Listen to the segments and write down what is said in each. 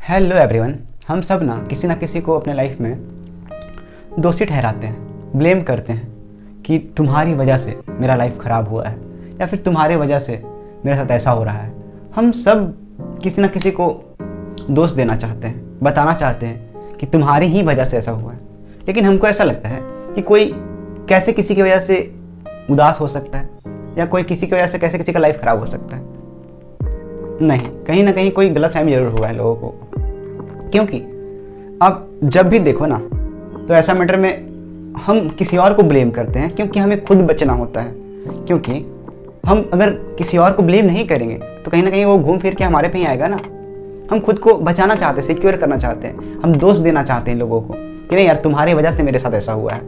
Hello everyone. हम सब ना किसी को अपने लाइफ में दोषी ठहराते हैं, ब्लेम करते हैं कि तुम्हारी वजह से मेरा लाइफ ख़राब हुआ है या फिर तुम्हारी वजह से मेरे साथ ऐसा हो रहा है। हम सब किसी को दोष देना चाहते हैं, बताना चाहते हैं कि तुम्हारी ही वजह से ऐसा हुआ है। लेकिन हमको ऐसा लगता है कि कोई कैसे किसी की वजह से उदास हो सकता है या कोई किसी की वजह से कैसे किसी का लाइफ ख़राब हो सकता है। नहीं, कहीं ना कहीं कोई गलतफहमी जरूर हुआ है लोगों को, क्योंकि अब जब भी देखो ना तो ऐसा मैटर में हम किसी और को ब्लेम करते हैं क्योंकि हमें खुद बचना होता है। क्योंकि हम अगर किसी और को ब्लेम नहीं करेंगे तो कहीं ना कहीं वो घूम फिर के हमारे पे ही आएगा ना। हम खुद को बचाना चाहते हैं, सिक्योर करना चाहते हैं, हम दोष देना चाहते हैं लोगों को कि नहीं यार तुम्हारी वजह से मेरे साथ ऐसा हुआ है,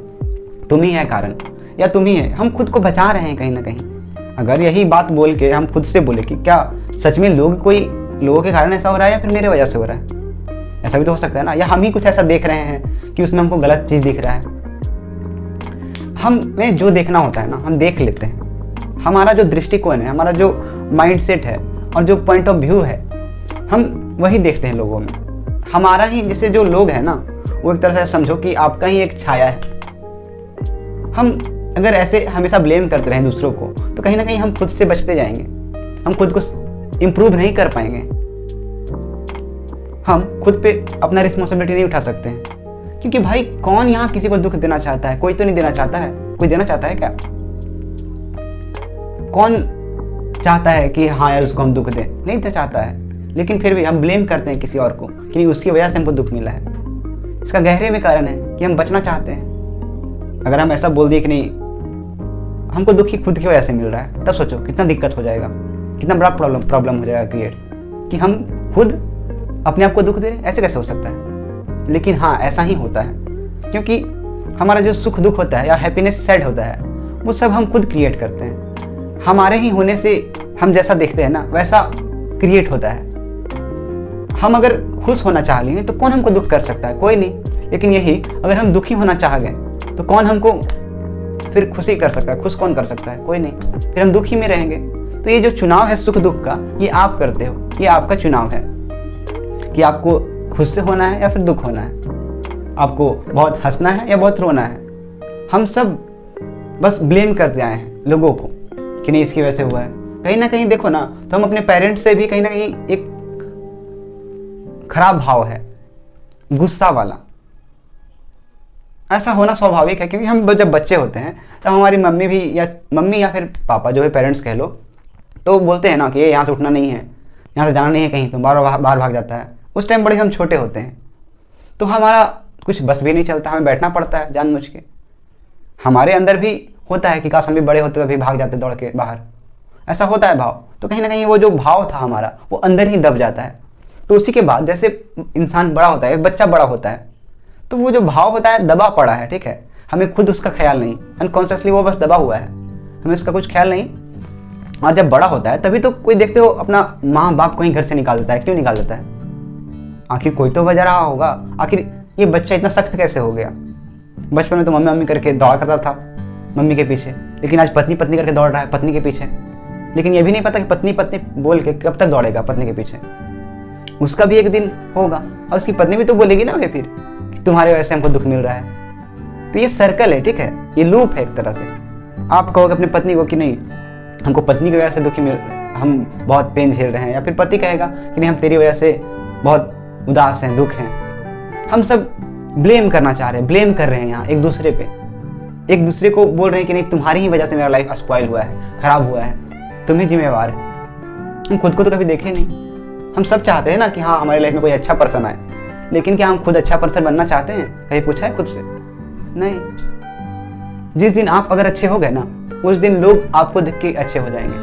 तुम ही है कारण या तुम ही है। हम खुद को बचा रहे हैं कहीं ना कहीं। अगर यही बात बोल के हम खुद से बोले कि क्या सच में लोगों के कारण ऐसा हो रहा है या फिर मेरे वजह से हो रहा है, ऐसा भी तो हो सकता है ना। या हम ही कुछ ऐसा देख रहे हैं कि उसमें हमको गलत चीज़ दिख रहा है। हमें जो देखना होता है ना हम देख लेते हैं। हमारा जो दृष्टिकोण है, हमारा जो माइंडसेट है और जो पॉइंट ऑफ व्यू है, हम वही देखते हैं लोगों में। हमारा ही जैसे जो लोग हैं ना वो एक तरह से समझो कि आपका ही एक छाया है। हम अगर ऐसे हमेशा ब्लेम करते रहें दूसरों को तो कहीं ना कहीं हम खुद से बचते जाएंगे, हम खुद को इम्प्रूव नहीं कर पाएंगे। हम खुद पे अपना रिस्पॉन्सिबिलिटी नहीं उठा सकते हैं, क्योंकि भाई कौन यहाँ किसी को दुख देना चाहता है? कोई तो नहीं देना चाहता है। कोई देना चाहता है क्या? कौन चाहता है कि हाँ यार उसको हम दुख दें? नहीं तो चाहता है, लेकिन फिर भी हम ब्लेम करते हैं किसी और को कि उसकी वजह से हमको दुख मिला है। इसका गहरे में कारण है कि हम बचना चाहते हैं। अगर हम ऐसा बोल दिए कि नहीं हमको दुख ही खुद की वजह से मिल रहा है, तब सोचो कितना दिक्कत हो जाएगा, कितना बड़ा प्रॉब्लम हो जाएगा क्रिएट कि हम खुद अपने आप को दुख दे रहे हैं। ऐसे कैसे हो सकता है? लेकिन हाँ ऐसा ही होता है, क्योंकि हमारा जो सुख दुख होता है या हैप्पीनेस सैड होता है वो सब हम खुद क्रिएट करते हैं। हमारे ही होने से हम जैसा देखते हैं ना वैसा क्रिएट होता है। हम अगर खुश होना चाह लेंगे तो कौन हमको दुख कर सकता है? कोई नहीं। लेकिन यही अगर हम दुखी होना चाह गए तो कौन हमको फिर खुशी कर सकता है? खुश कौन कर सकता है? कोई नहीं। फिर हम दुखी में रहेंगे। तो ये जो चुनाव है सुख दुख का, ये आप करते हो, ये आपका चुनाव है कि आपको खुश से होना है या फिर दुख होना है, आपको बहुत हंसना है या बहुत रोना है। हम सब बस ब्लेम करते आए हैं लोगों को कि नहीं इसकी वजह से हुआ है। कहीं ना कहीं देखो ना तो हम अपने पेरेंट्स से भी कहीं ना कहीं एक खराब भाव है, गुस्सा वाला। ऐसा होना स्वाभाविक है, क्योंकि हम जब बच्चे होते हैं तो हमारी मम्मी या फिर पापा जो है पेरेंट्स कह लो, तो बोलते हैं ना कि ये यहाँ से उठना नहीं है, यहाँ से जाना नहीं है कहीं, तो बार भाग जाता है। उस टाइम बड़े हम छोटे होते हैं तो हमारा कुछ बस भी नहीं चलता, हमें बैठना पड़ता है जानबूझ के। हमारे अंदर भी होता है कि काश हम भी बड़े होते तभी भाग जाते दौड़ के बाहर। ऐसा होता है भाव। तो कहीं ना कहीं वो जो भाव था हमारा वो अंदर ही दब जाता है। तो उसी के बाद जैसे इंसान बड़ा होता है, बच्चा बड़ा होता है, तो वो जो भाव होता है दबा पड़ा है, ठीक है। हमें खुद उसका ख्याल नहीं, अनकॉन्शियसली वो बस दबा हुआ है, हमें उसका कुछ ख्याल नहीं। और जब बड़ा होता है तभी तो कोई देखते हो अपना माँ बाप को ही घर से निकाल देता है। क्यों निकाल देता है? आखिर कोई तो वजह रहा होगा। आखिर ये बच्चा इतना सख्त कैसे हो गया? बचपन में तो मम्मी मम्मी करके दौड़ा करता था मम्मी के पीछे, लेकिन आज पत्नी पत्नी करके दौड़ रहा है पत्नी के पीछे। लेकिन ये भी नहीं पता कि पत्नी पत्नी बोल के कब तक दौड़ेगा पत्नी के पीछे। उसका भी एक दिन होगा और उसकी पत्नी भी तो बोलेगी ना फिर कि तुम्हारे वजह से हमको दुख मिल रहा है। तो ये सर्कल है, ठीक है, ये लूप है एक तरह से। आप कहोगे अपनी पत्नी को कि नहीं हमको पत्नी की वजह से दुखी मिल, हम बहुत पेन झेल रहे हैं, या फिर पति कहेगा कि नहीं हम तेरी वजह से बहुत उदास हैं, दुख हैं। हम सब ब्लेम करना चाह रहे हैं, ब्लेम कर रहे हैं यहाँ एक दूसरे पे, एक दूसरे को बोल रहे हैं कि नहीं तुम्हारी ही वजह से मेरा लाइफ स्पॉइल हुआ है, खराब हुआ है, तुम ही जिम्मेवार है। हम खुद को तो कभी देखे नहीं। हम सब चाहते हैं ना कि हाँ हमारी लाइफ में कोई अच्छा पर्सन आए, लेकिन क्या हम खुद अच्छा पर्सन बनना चाहते हैं? कहीं पूछा है खुद से? नहीं। जिस दिन आप अगर अच्छे हो गए ना उस दिन लोग आपको देख के अच्छे हो जाएंगे।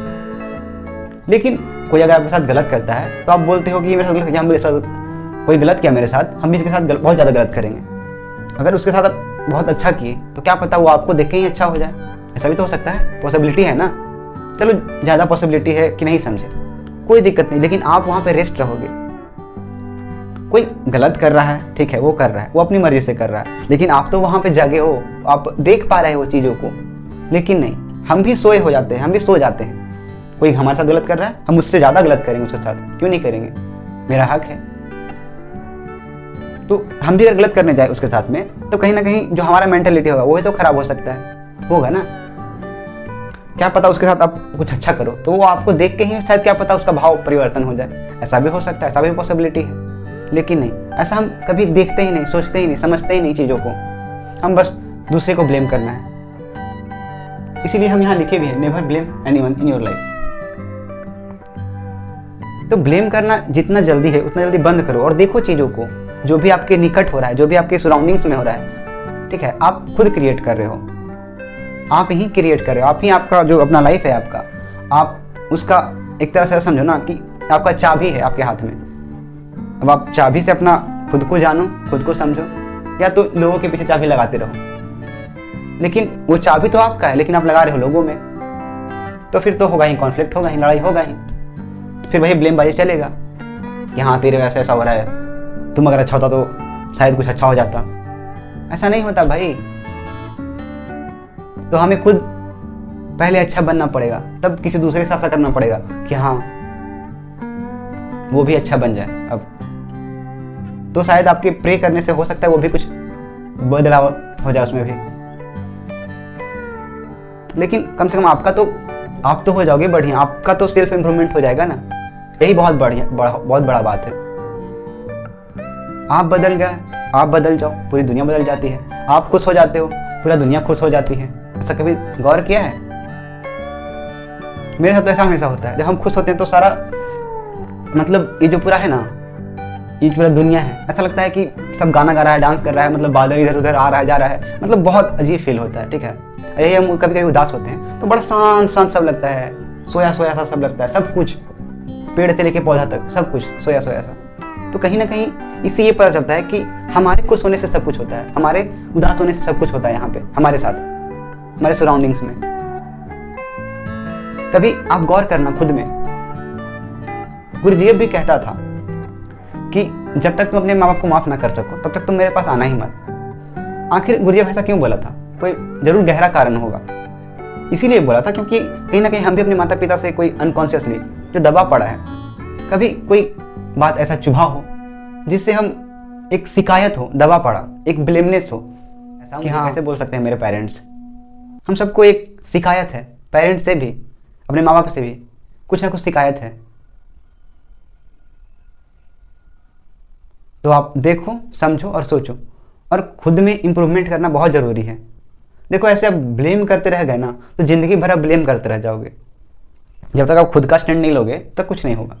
लेकिन कोई अगर आपके साथ गलत करता है तो आप बोलते हो कि ये मेरे साथ कोई गलत किया मेरे साथ, हम भी इसके साथ बहुत ज़्यादा गलत करेंगे। अगर उसके साथ आप बहुत अच्छा किए तो क्या पता वो आपको देख के ही अच्छा हो जाए। ऐसा भी तो हो सकता है, पॉसिबिलिटी है ना। चलो ज़्यादा पॉसिबिलिटी है कि नहीं समझे, कोई दिक्कत नहीं, लेकिन आप वहाँ पे रेस्ट रहोगे। कोई गलत कर रहा है, ठीक है, वो कर रहा है, वो अपनी मर्जी से कर रहा है, लेकिन आप तो वहाँ पे जागे हो, आप देख पा रहे हो चीज़ों को। लेकिन नहीं, हम भी सोए हो जाते हैं, हम भी सो जाते हैं। कोई हमारे साथ गलत कर रहा है, हम उससे ज़्यादा गलत करेंगे उसके साथ, क्यों नहीं करेंगे? मेरा हक है। तो हम भी अगर गलत करने जाए उसके साथ में तो कहीं ना कहीं जो हमारा मेंटेलिटी होगा वही तो खराब हो सकता है, होगा ना। क्या पता उसके साथ आप कुछ अच्छा करो तो वो आपको देख के ही शायद क्या पता उसका भाव परिवर्तन हो जाए, ऐसा भी हो सकता है, ऐसा भी पॉसिबिलिटी है। लेकिन नहीं, ऐसा हम कभी देखते ही नहीं, सोचते ही नहीं, समझते ही नहीं चीज़ों को, हम बस दूसरे को ब्लेम करना है। इसीलिए हम यहाँ लिखे भी हैं, never blame anyone in your life. तो ब्लेम करना जितना जल्दी है उतना जल्दी बंद करो और देखो चीज़ों को, जो भी आपके निकट हो रहा है, जो भी आपके सराउंडिंग्स में हो रहा है, ठीक है, आप खुद क्रिएट कर रहे हो, आप ही क्रिएट कर रहे हो, आप ही आपका जो अपना लाइफ है आपका, आप उसका एक तरह से समझो ना कि आपका चाबी है आपके हाथ में। अब आप चाबी से अपना खुद को जानो, खुद को समझो, या तो लोगों के पीछे चाबी लगाते रहो। लेकिन वो चाबी तो आपका है, लेकिन आप लगा रहे हो लोगों में, तो फिर तो होगा ही कॉन्फ्लिक्ट, होगा ही लड़ाई, होगा ही, फिर वही ब्लेमबाजी चलेगा कि हाँ तेरे वैसे ऐसा हो रहा है, तुम अगर अच्छा होता तो शायद कुछ अच्छा हो जाता। ऐसा नहीं होता भाई। तो हमें खुद पहले अच्छा बनना पड़ेगा, तब किसी दूसरे के साथ ऐसा करना पड़ेगा कि हाँ वो भी अच्छा बन जाए। अब तो शायद आपके प्रे करने से हो सकता है वो भी कुछ बदलाव हो जाए उसमें भी, लेकिन कम से कम आपका तो आप तो हो जाओगे बढ़िया, आपका तो सेल्फ इम्प्रूवमेंट हो जाएगा ना। यही बहुत बढ़िया, बहुत बड़ा बात है। आप बदल गए, आप बदल जाओ, पूरी दुनिया बदल जाती है। आप खुश हो जाते हो, पूरा दुनिया खुश हो जाती है। ऐसा कभी गौर किया है? मेरे साथ तो ऐसा हमेशा होता है, जब हम खुश होते हैं तो सारा मतलब ये जो पूरा है ना, ये पूरा दुनिया है, ऐसा लगता है कि सब गाना गा रहा है, डांस कर रहा है, मतलब बादल इधर उधर आ रहा है, जा रहा है, मतलब बहुत अजीब फील होता है, ठीक है। यही हम कभी कभी उदास होते हैं तो बड़ा शांत शांत सब लगता है, सोया सोया सा सब लगता है, सब कुछ पेड़ से लेके पौधा तक सब कुछ सोया सोया सा। तो कहीं ना कहीं इससे ये पता चलता है कि हमारे खुश होने से सब कुछ होता है, हमारे उदास होने से सब कुछ होता है यहाँ पे हमारे साथ, हमारे सराउंडिंग्स में। कभी आप गौर करना खुद में, गुरुजीएफ भी कहता था कि जब तक तुम अपने माँ बाप को माफ ना कर सको तब तक तुम मेरे पास आना ही मत। आखिर गुरुजीएफ ऐसा क्यों बोला था? कोई जरूर गहरा कारण होगा। इसीलिए बोला था क्योंकि कहीं ना कहीं हम भी अपने माता पिता से कोई अनकॉन्शियसली जो दबाव पड़ा है, कभी कोई बात ऐसा चुभा हो जिससे हम एक शिकायत हो, दबा पड़ा, एक ब्लेमनेस हो, ऐसा कि हाँ कैसे बोल सकते हैं मेरे पेरेंट्स। हम सबको एक शिकायत है, पेरेंट्स से भी, अपने माँ बाप से भी कुछ ना कुछ शिकायत है। तो आप देखो, समझो और सोचो, और खुद में इंप्रूवमेंट करना बहुत ज़रूरी है। देखो ऐसे आप ब्लेम करते रह गए ना तो ज़िंदगी भर आप ब्लेम करते रह जाओगे। जब तक आप खुद का स्टैंड नहीं लोगे तब कुछ नहीं होगा।